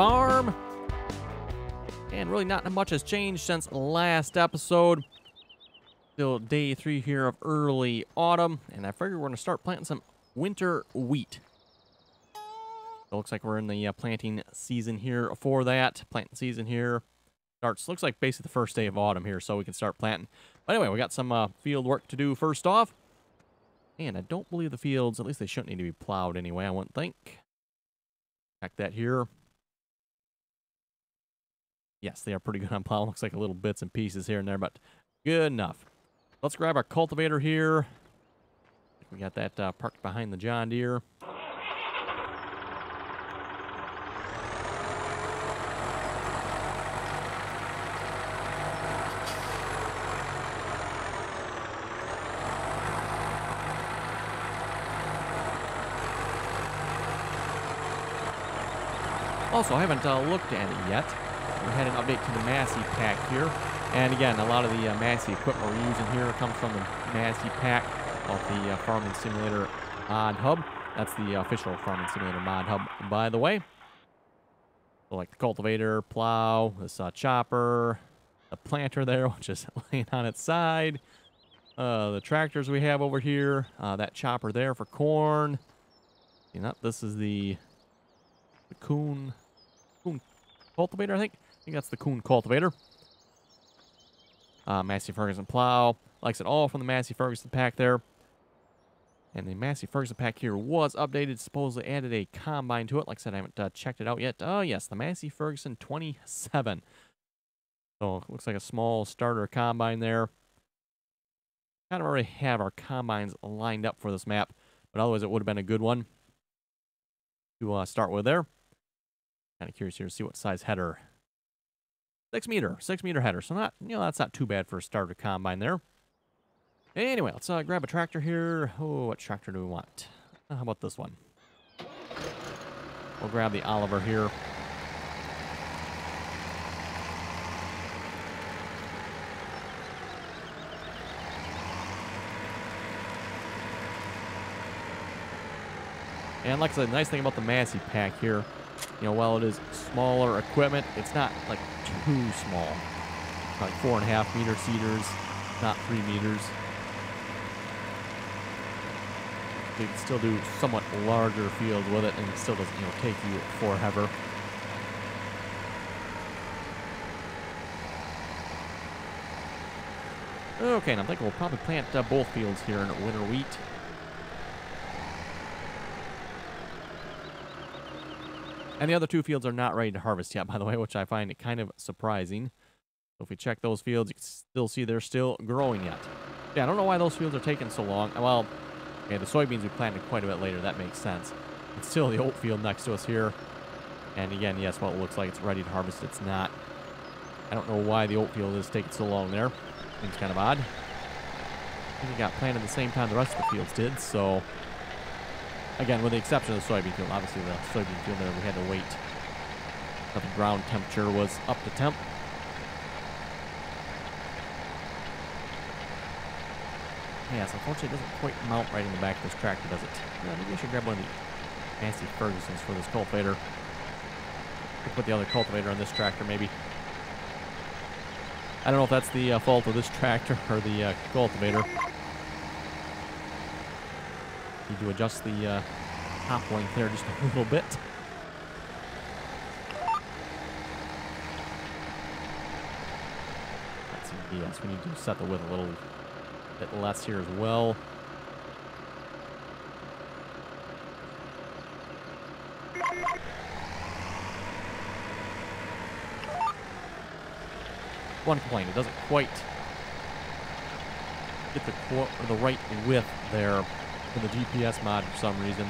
farm. And really not much has changed since last episode. Still day 3 here of early autumn. And I figure we're going to start planting some winter wheat. So it looks like we're in the planting season here for that. Planting season here starts, looks like basically the first day of autumn here, so we can start planting. But anyway, we got some field work to do first off. And I don't believe the fields, at least they shouldn't need to be plowed anyway, I wouldn't think. Check that here. Yes, they are pretty good on plowing. Looks like a little bits and pieces here and there, but good enough. Let's grab our cultivator here. We got that parked behind the John Deere. Also, I haven't looked at it yet. We had an update to the Massey pack here. And again, a lot of the Massey equipment we're using here comes from the Massey pack of the Farming Simulator mod hub. That's the official Farming Simulator mod hub, by the way. So like the cultivator, plow, this chopper, the planter there, which is laying on its side. The tractors we have over here. That chopper there for corn. You know, this is the Coon cultivator, I think. I think that's the Coon cultivator. Massey Ferguson plow. Like I said, all from the Massey Ferguson pack there. And the Massey Ferguson pack here was updated. Supposedly added a combine to it. Like I said, I haven't checked it out yet. Oh, yes, the Massey Ferguson 27. So it looks like a small starter combine there. Kind of already have our combines lined up for this map. But otherwise, it would have been a good one to start with there. Kind of curious here to see what size header. 6 meter header. So not, that's not too bad for a starter combine there. Anyway, let's grab a tractor here. Oh, what tractor do we want? How about this one? We'll grab the Oliver here. And like I said, the nice thing about the Massey pack here, while it is smaller equipment, it's not like too small. Like 4.5 meter seeders, not 3 meters. So you can still do somewhat larger fields with it, and it still doesn't, take you forever. Okay, and I'm thinking we'll probably plant both fields here in winter wheat. And the other 2 fields are not ready to harvest yet, by the way, which I find kind of surprising. So if we check those fields, you can still see they're still growing yet. Yeah, I don't know why those fields are taking so long. Well, okay, the soybeans we planted quite a bit later. That makes sense. It's still the oat field next to us here. And again, yes, well, it looks like it's ready to harvest. It's not. I don't know why the oat field is taking so long there. Seems kind of odd. I think it got planted at the same time the rest of the fields did, so... Again, with the exception of the soybean field. Obviously, the soybean field there, we had to wait until the ground temperature was up to temp. Yes, unfortunately, it doesn't quite mount right in the back of this tractor, does it? Yeah, maybe I should grab one of the Massey Fergusons for this cultivator. Could put the other cultivator on this tractor, maybe. I don't know if that's the fault of this tractor or the cultivator. Need to adjust the top length there just a little bit. Let's see. Yes, we need to set the width a little bit less here as well. One complaint, it doesn't quite get the right width there for the GPS mod for some reason.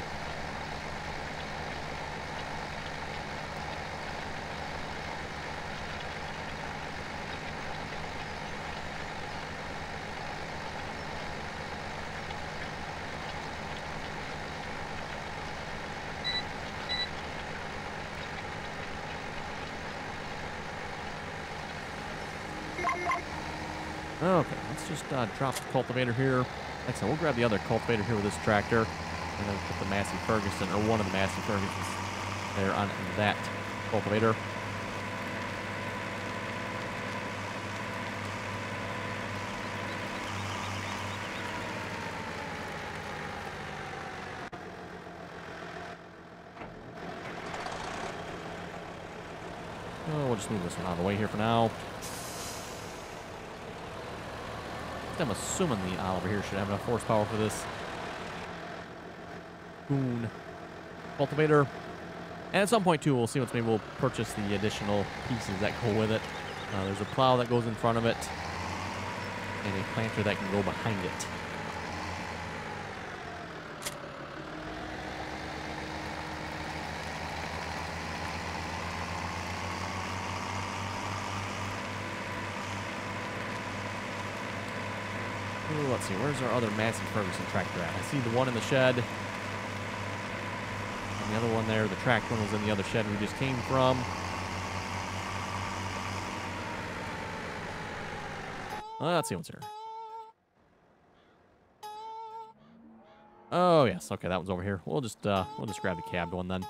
Okay, let's just drop the cultivator here. Like I said, we'll grab the other cultivator here with this tractor, and then put the Massey Ferguson, or one of the Massey Fergusons, there on that cultivator. Oh, we'll just move this one out of the way here for now. I'm assuming the Oliver here should have enough horsepower for this. Boon. Cultivator. And at some point, too, we'll see once maybe we'll purchase the additional pieces that go with it. There's a plow that goes in front of it, and a planter that can go behind it. Ooh, let's see, where's our other Massey Ferguson tractor at? I see the one in the shed. And the other one there, the tracked one, was in the other shed we just came from. Let's see what's here. Oh yes, okay, that one's over here. We'll just grab the cabbed one then.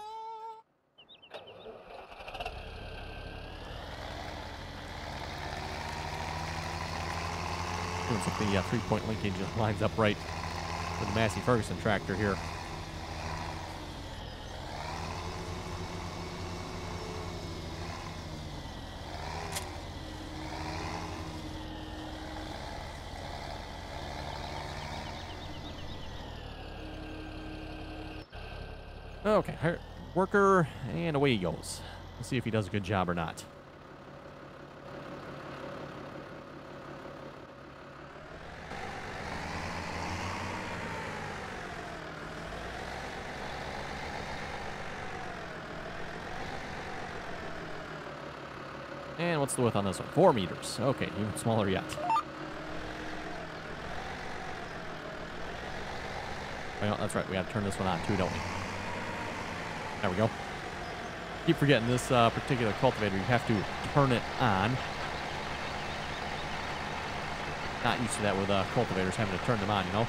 Looks like the 3-point linkage lines up right with the Massey Ferguson tractor here. Okay, worker, and away he goes. Let's see if he does a good job or not. And what's the width on this one? 4 meters. Okay, even smaller yet. Well, that's right. We got to turn this one on too, don't we? There we go. Keep forgetting this particular cultivator. You have to turn it on. Not used to that with cultivators, having to turn them on, you know?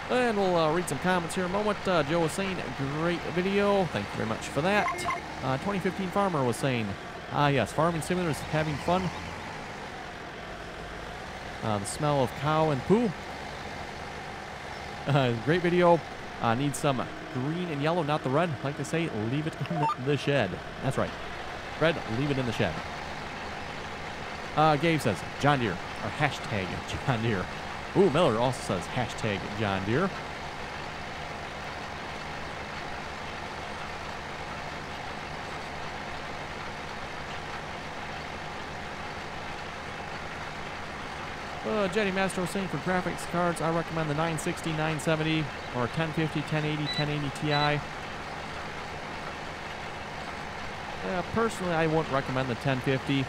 And we'll read some comments here in a moment. Joe was saying, great video. Thank you very much for that. 2015 Farmer was saying, yes, farming simulator is having fun. The smell of cow and poo. Great video. Needs some green and yellow, not the red. Like they say, leave it in the shed. That's right. Red, leave it in the shed. Gabe says, John Deere, or hashtag John Deere. Ooh, Miller also says hashtag John Deere. Jetty Master was saying for graphics cards, I recommend the 960, 970, or 1050, 1080, 1080 Ti. Personally, I wouldn't recommend the 1050.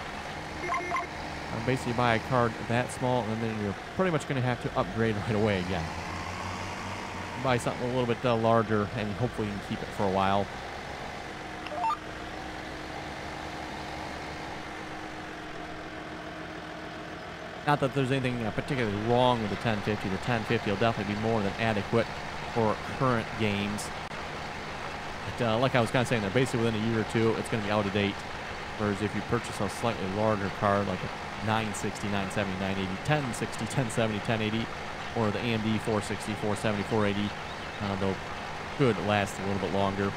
Basically, buy a card that small, and then you're pretty much going to have to upgrade right away again. Buy something a little bit larger, and hopefully you can keep it for a while. Not that there's anything particularly wrong with the 1050. The 1050 will definitely be more than adequate for current games. But like I was kind of saying, that basically within a year or two, it's going to be out of date. Whereas if you purchase a slightly larger card, like a 960, 970, 980, 1060, 1070, 1080, or the AMD 460, 470, 480, they'll could last a little bit longer.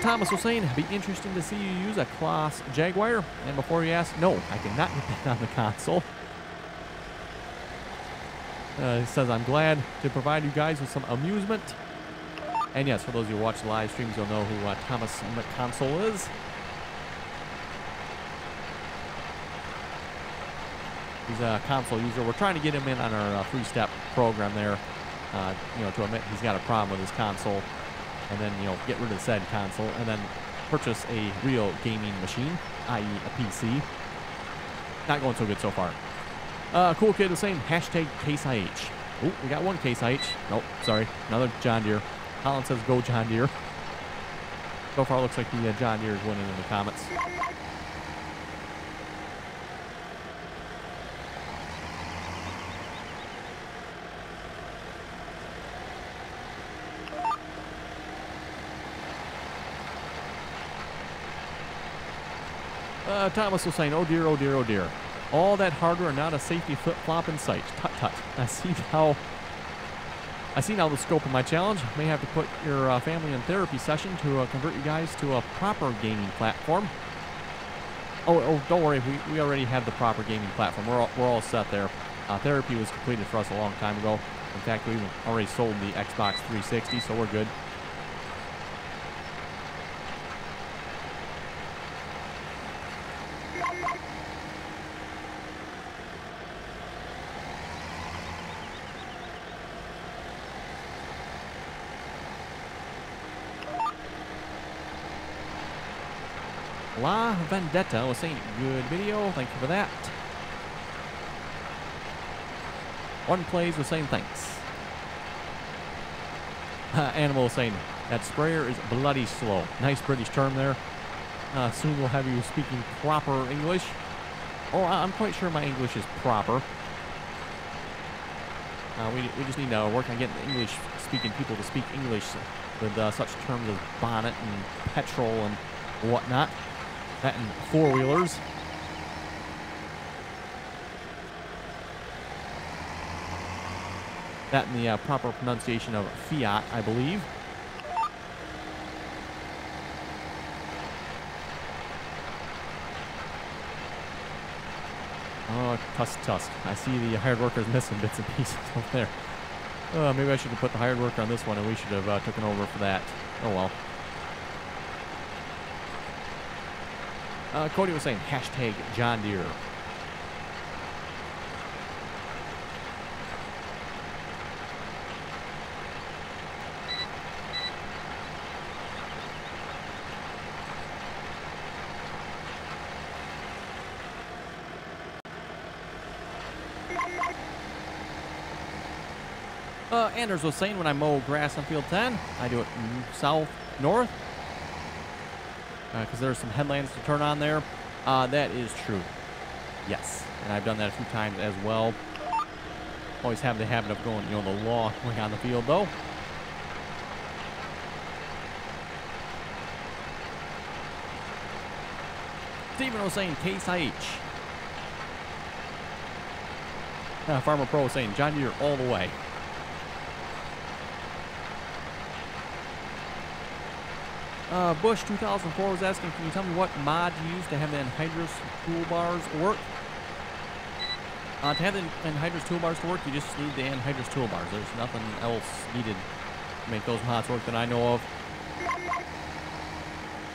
Thomas was saying, it'd be interesting to see you use a Class Jaguar. And before you ask, no, I cannot get that on the console. He says, I'm glad to provide you guys with some amusement. And yes, for those of you who watch the live streams, you'll know who Thomas McConsole is. He's a console user. We're trying to get him in on our 3-step program there. You know, to admit he's got a problem with his console. and then, you know, get rid of said console, and then purchase a real gaming machine, i.e. a PC. Not going so good so far. Cool Kid was saying, hashtag Case IH. Oh, we got one Case IH. Nope, sorry. Another John Deere. Colin says, go John Deere. So far, it looks like the John Deere is winning in the comments. Thomas was saying, oh dear, oh dear, oh dear. All that hardware and not a safety flip-flop in sight. Tut tut. I see now the scope of my challenge. May have to put your family in therapy session to convert you guys to a proper gaming platform. Oh, don't worry. We already have the proper gaming platform. We're all set there. Therapy was completed for us a long time ago. In fact, we already sold the Xbox 360, so we're good. La Vendetta was saying, good video, thank you for that. One Plays was saying thanks. Animal was saying, that sprayer is bloody slow. Nice British term there. Soon we'll have you speaking proper English. Oh, I'm quite sure my English is proper. We just need to work on getting the English-speaking people to speak English with such terms as bonnet and petrol and whatnot. That and four-wheelers. That and the proper pronunciation of Fiat, I believe. Oh, tusk. I see the hired workers missing bits and pieces over there. Maybe I should have put the hired worker on this one, and we should have taken over for that. Oh, well. Cody was saying, hashtag John Deere. Anders was saying, when I mow grass on field 10, I do it south-north. Because there's some headlands to turn on there. That is true. Yes. And I've done that a few times as well. Always have the habit of going, you know, the long way on the field, though. Steven was saying, Case IH. Farmer Pro was saying, John Deere all the way. Bush 2004 was asking, can you tell me what mod you use to have the anhydrous toolbars work? To have the anhydrous toolbars to work, you just need the anhydrous toolbars. There's nothing else needed to make those mods work that I know of.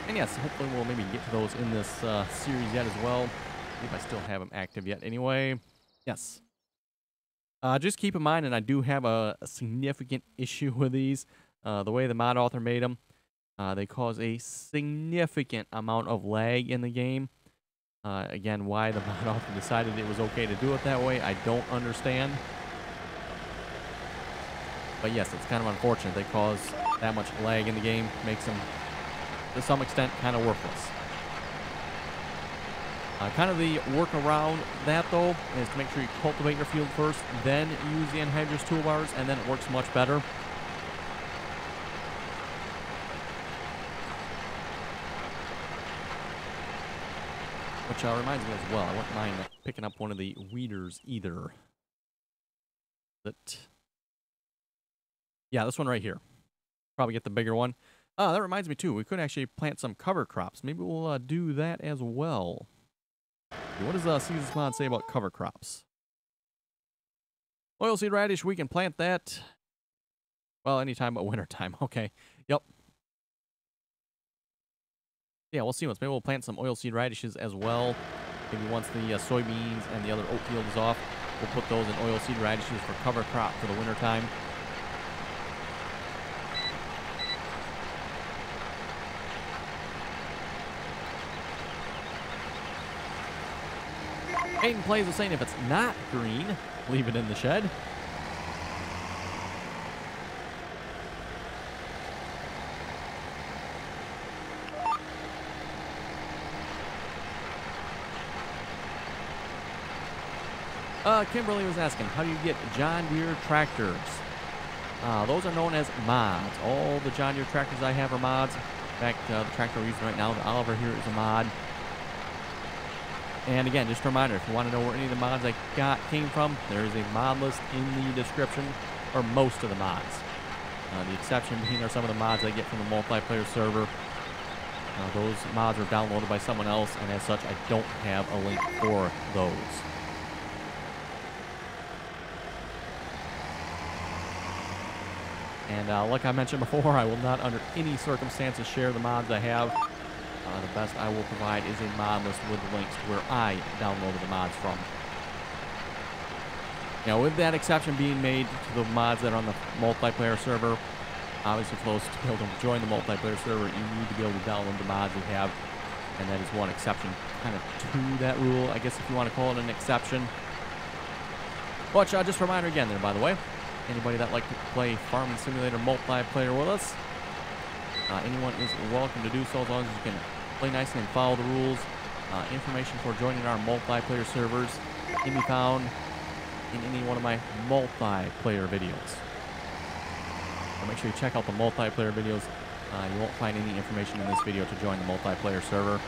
And yes, hopefully we'll maybe get to those in this series yet as well. If I still have them active yet. Anyway, yes. Just keep in mind, and I do have a significant issue with these, the way the mod author made them. They cause a significant amount of lag in the game. Again, why the mod author decided it was okay to do it that way, I don't understand. But yes, it's kind of unfortunate. They cause that much lag in the game, makes them, to some extent, kind of worthless. Kind of the workaround that, though, is to make sure you cultivate your field first, then use the anhydrous toolbars, and then it works much better. Which reminds me as well, I wouldn't mind picking up one of the weeders either. Yeah, this one right here. Probably get the bigger one. That reminds me too, we could actually plant some cover crops. Maybe we'll do that as well. What does Seasons Mod say about cover crops? Oilseed radish, we can plant that. Well, anytime but winter time. Okay. Yep. Yeah, we'll see once. Maybe we'll plant some oilseed radishes as well. Maybe once the soybeans and the other oat field is off, we'll put those in oilseed radishes for cover crop for the winter time. Aiden Plays was saying if it's not green, leave it in the shed. Kimberly was asking, how do you get John Deere tractors? Those are known as mods. All the John Deere tractors I have are mods. In fact, the tractor we're using right now, the Oliver here, is a mod. And again, just a reminder, if you want to know where any of the mods I got came from, there is a mod list in the description for most of the mods. The exception being are some of the mods I get from the multiplayer server. Those mods are downloaded by someone else, and as such, I don't have a link for those. And like I mentioned before, I will not under any circumstances share the mods I have. The best I will provide is a mod list with links to where I downloaded the mods from. Now, with that exception being made to the mods that are on the multiplayer server, obviously for those to be able to join the multiplayer server, you need to be able to download the mods we have, and that is one exception kind of to that rule, I guess if you want to call it an exception. But just a reminder again there, by the way, anybody that like to play Farming Simulator multiplayer with us, anyone is welcome to do so as long as you can play nicely and follow the rules. Information for joining our multiplayer servers can be found in any one of my multiplayer videos. So make sure you check out the multiplayer videos. You won't find any information in this video to join the multiplayer server.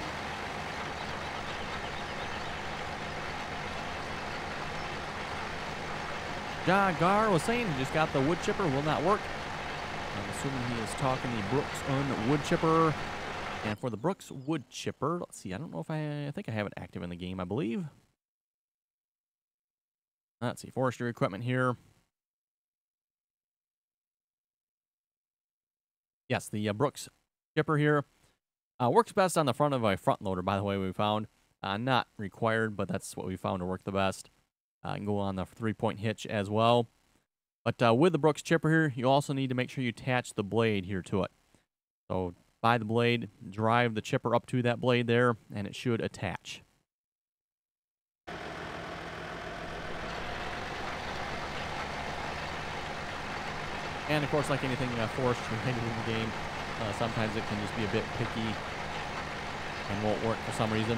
John Gar was saying he just got the wood chipper, will not work. I'm assuming he is talking the Brooks wood chipper. And for the Brooks wood chipper, let's see, I don't know if I think I have it active in the game, I believe. Let's see, forestry equipment here. Yes, the Brooks chipper here works best on the front of a front loader, by the way, we found. Not required, but that's what we found to work the best. Can go on the 3-point hitch as well. But with the Brooks chipper here, you also need to make sure you attach the blade here to it. So by the blade, drive the chipper up to that blade there, and it should attach. And of course, like anything forestry related in the game, sometimes it can just be a bit picky and won't work for some reason.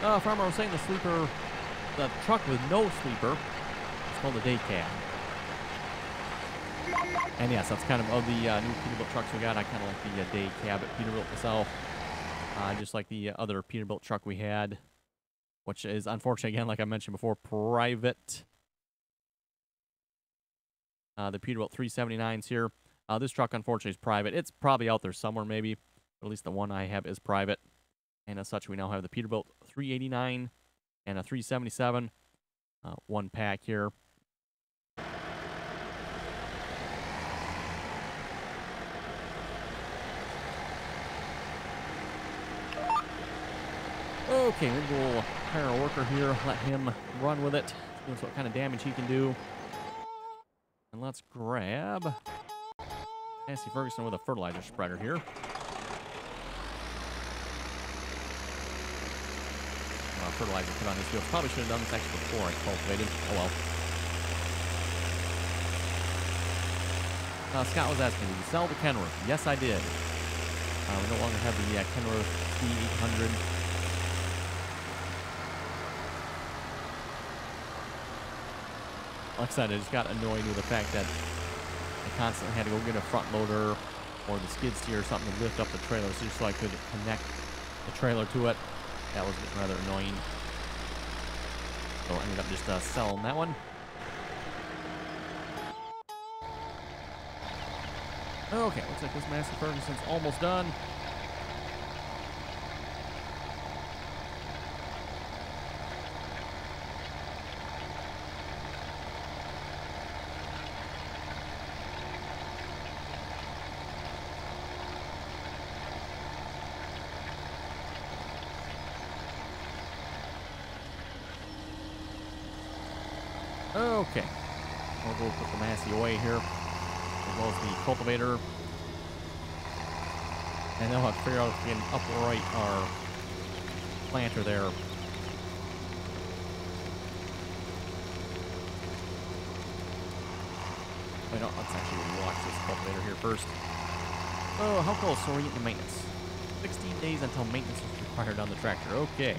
Farmer was saying the truck with no sleeper is called a day cab. And yes, that's kind of the new Peterbilt trucks we got. I kind of like the day cab at Peterbilt myself. Just like the other Peterbilt truck we had, which is unfortunately, again, like I mentioned before, private. The Peterbilt 379s here. This truck, unfortunately, is private. It's probably out there somewhere, maybe. But at least the one I have is private. And as such, we now have the Peterbilt 389 and a 377. One pack here. Okay, maybe we'll hire a worker here, let him run with it, see what kind of damage he can do. And let's grab Nancy Ferguson with a fertilizer spreader here. Fertilizer put on this field. Probably should have done this actually before I cultivated. Oh well. Scott was asking, did you sell the Kenworth? Yes, I did. We no longer have the Kenworth E13. Like I said, I just got annoyed with the fact that I constantly had to go get a front loader or the skid steer or something to lift up the trailer just so I could connect the trailer to it. That was getting rather annoying. So I ended up just selling that one. Okay, looks like this Massey Ferguson's almost done. Okay, we'll go put the Massey away here, as well as the cultivator. And then we'll have to figure out if we can upright our planter there. Wait, no, let's actually watch this cultivator here first. Oh, how close are we getting to maintenance? 16 days until maintenance is required on the tractor. Okay.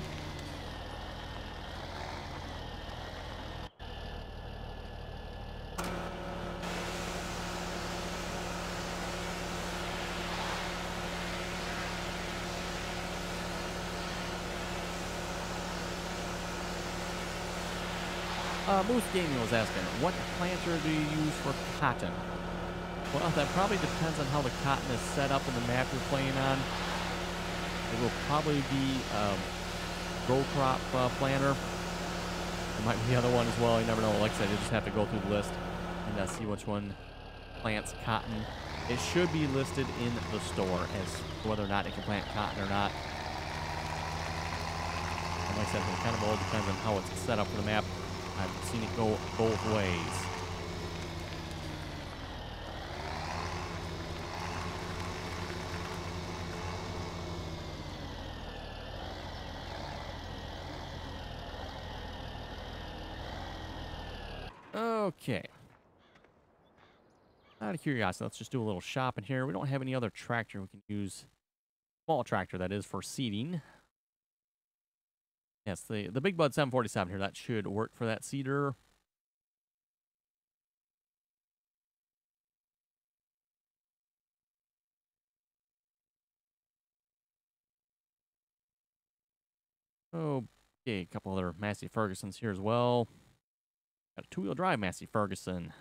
Moose Gaming was asking, what planter do you use for cotton? Well, that probably depends on how the cotton is set up in the map you're playing on. It will probably be row crop planter. There might be the other one as well. You never know. Like I said, you just have to go through the list and see which one plants cotton. It should be listed in the store as to whether or not it can plant cotton or not. And like I said, it kind of all depends on how it's set up for the map. I've seen it go both ways. Okay. Out of curiosity, let's just do a little shopping here. We don't have any other tractor we can use. Small tractor, that is, for seeding. Yes, the Big Bud 747 here, that should work for that seeder. Okay, a couple other Massey Fergusons here as well. Got a two-wheel drive Massey Ferguson.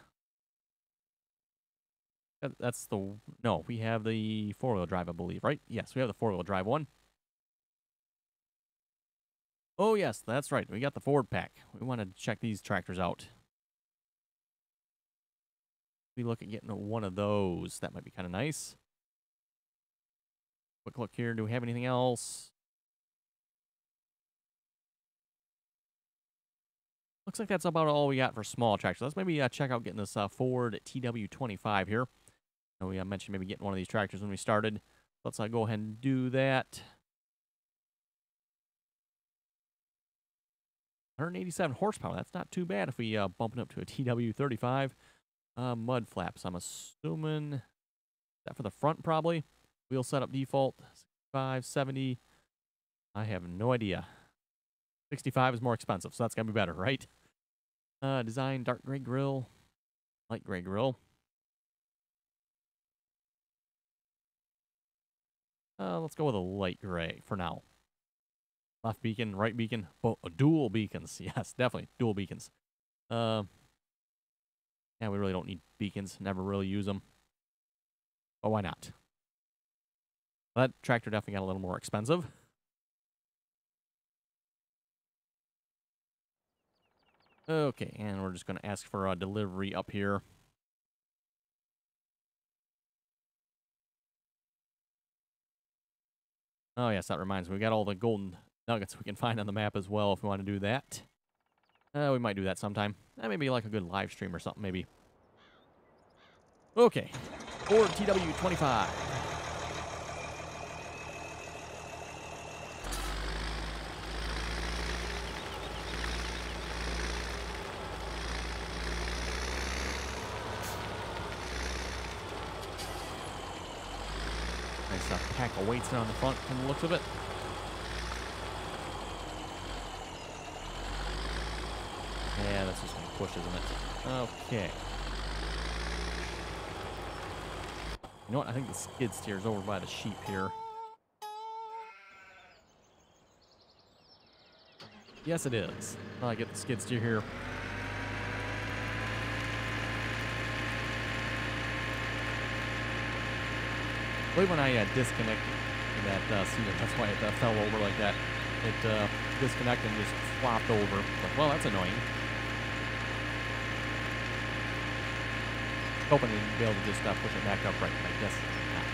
That's the... No, we have the four-wheel drive, I believe, right? Yes, we have the four-wheel drive one. Oh, yes, that's right. We got the Ford pack. We want to check these tractors out. We look at getting one of those. That might be kind of nice. Quick look here. Do we have anything else? Looks like that's about all we got for small tractors. Let's maybe check out getting this Ford TW25 here. We mentioned maybe getting one of these tractors when we started. Let's go ahead and do that. 187 horsepower. That's not too bad if we bump it up to a TW35. Mud flaps, I'm assuming. Is that for the front, probably? Wheel setup default, 65, 70. I have no idea. 65 is more expensive, so that's going to be better, right? Design, dark gray grille, light gray grille. Let's go with a light gray for now. Left beacon, right beacon, dual beacons. Yes, definitely, dual beacons. Yeah, we really don't need beacons. Never really use them. But why not? That tractor definitely got a little more expensive. Okay, and we're just going to ask for a delivery up here. Oh, yes, that reminds me. We got all the golden nuggets we can find on the map as well if we want to do that. We might do that sometime. Maybe like a good live stream or something, maybe. Okay. Ford TW25. Nice pack of weights down the front from the looks of it. Yeah, that's just going to push, isn't it? Okay. You know what? I think the skid steer's over by the sheep here. Yes, it is. I'll get the skid steer here. I believe when I disconnected that seater, that's why it fell over like that. It disconnected and just flopped over. But, well, that's annoying. Hoping to be able to just push it back up right, but I guess not.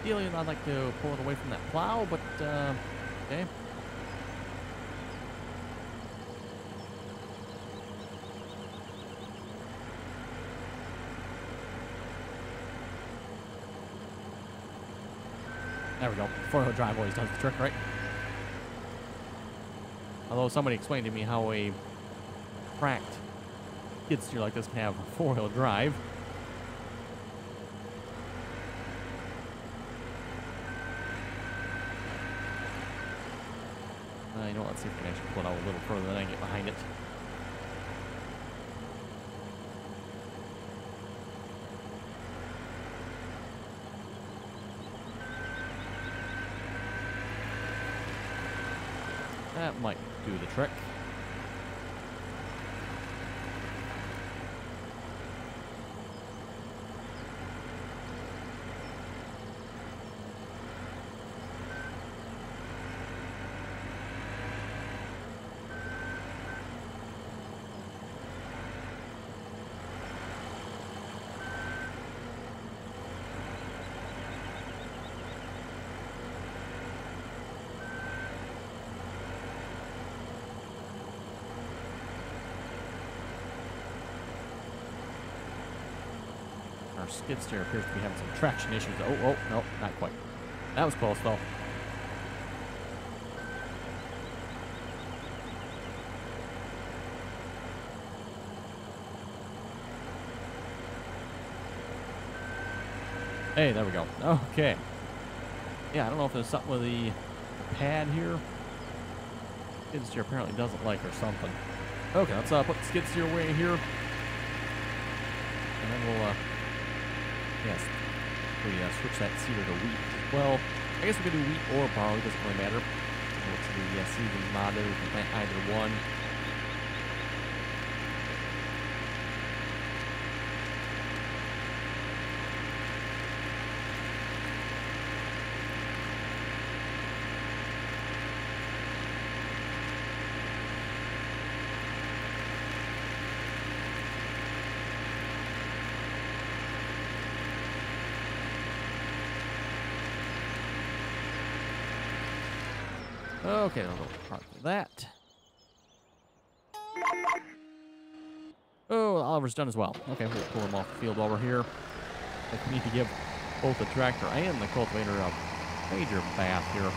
Ideally, I'd like to pull it away from that plow, but, okay. There we go. Four-wheel drive always does the trick, right? Although somebody explained to me how a cracked skid steer like this can have four-wheel drive. You know what? Let's see if we can actually pull it out a little further than I get behind it. That might do the trick. Our skid steer appears to be having some traction issues. Oh, no, not quite. That was close, though. Hey, there we go. Okay. Yeah, I don't know if there's something with the pad here. Skid steer apparently doesn't like or something. Okay, let's put the skid steer away here. And then we'll, yes, we switch that seeder to wheat as well. I guess we could do wheat or barley, doesn't really matter. It's the season modded, we can plant either one. Okay, I'll go part of that. Oh, Oliver's done as well. Okay, we'll pull him off the field while we're here. I think we need to give both the tractor and the cultivator a major bath here.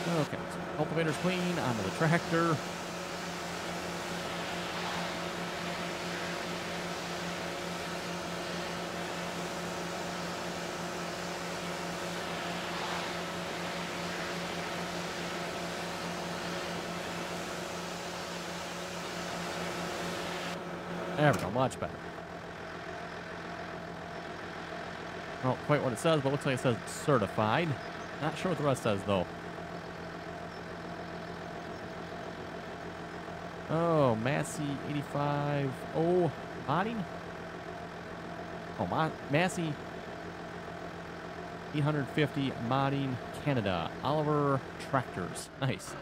Okay, so cultivator's clean, onto the tractor. There we go, much better. Not quite what it says, but looks like it says certified. Not sure what the rest says, though. Oh, Massey 85. Oh, modding? Oh, Massey 850 modding Canada. Oliver tractors. Nice.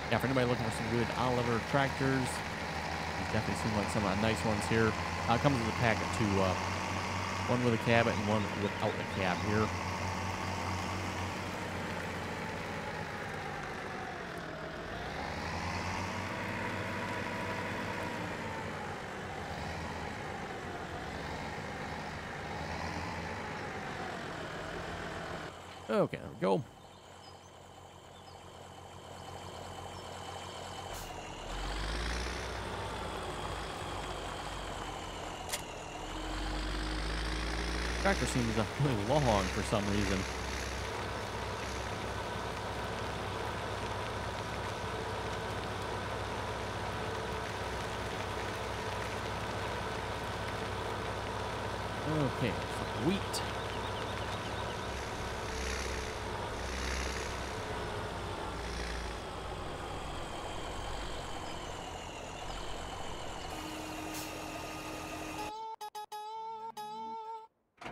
Yeah, for anybody looking for some good Oliver tractors, these definitely seem like some nice ones here. It comes with a pack of two. One with a cab and one without a cab here. Okay, there we go. tractor seems really long for some reason. Okay, so wheat.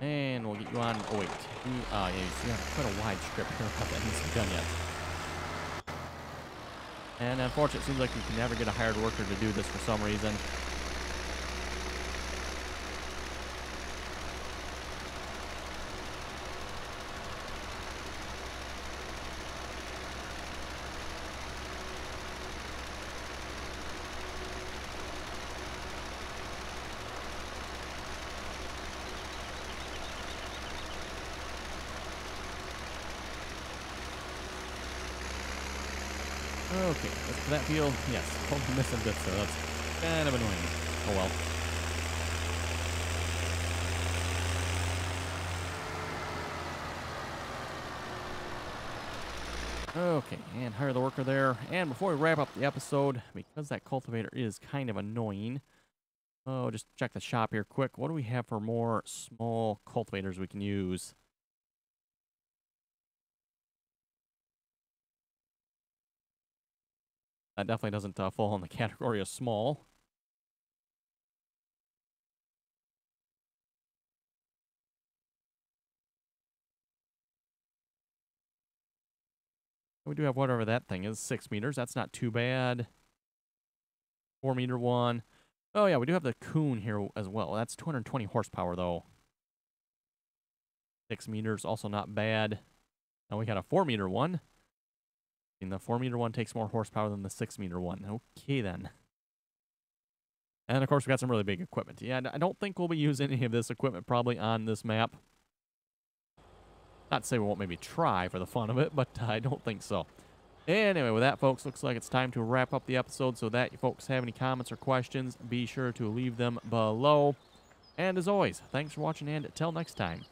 And we'll get you on. Oh, wait. Yeah, you see, have quite a wide strip here. That needs to be done yet. And unfortunately, it seems like you can never get a hired worker to do this for some reason. Okay, as for that field, yes, totally missing bits there. That's kind of annoying. Oh well. Okay, and hire the worker there. And before we wrap up the episode, because that cultivator is kind of annoying, oh, just check the shop here quick. What do we have for more small cultivators we can use? That definitely doesn't fall in the category of small. We do have whatever that thing is, 6 meters. That's not too bad. 4-meter one. Oh, yeah, we do have the Coon here as well. That's 220 horsepower, though. 6 meters, also not bad. Now we got a 4-meter one. And the 4-meter one takes more horsepower than the 6-meter one. Okay, then. And, of course, we got some really big equipment. Yeah, I don't think we'll be using any of this equipment probably on this map. Not to say we won't maybe try for the fun of it, but I don't think so. Anyway, with that, folks, looks like it's time to wrap up the episode. So that you folks have any comments or questions, be sure to leave them below. And as always, thanks for watching, and till next time.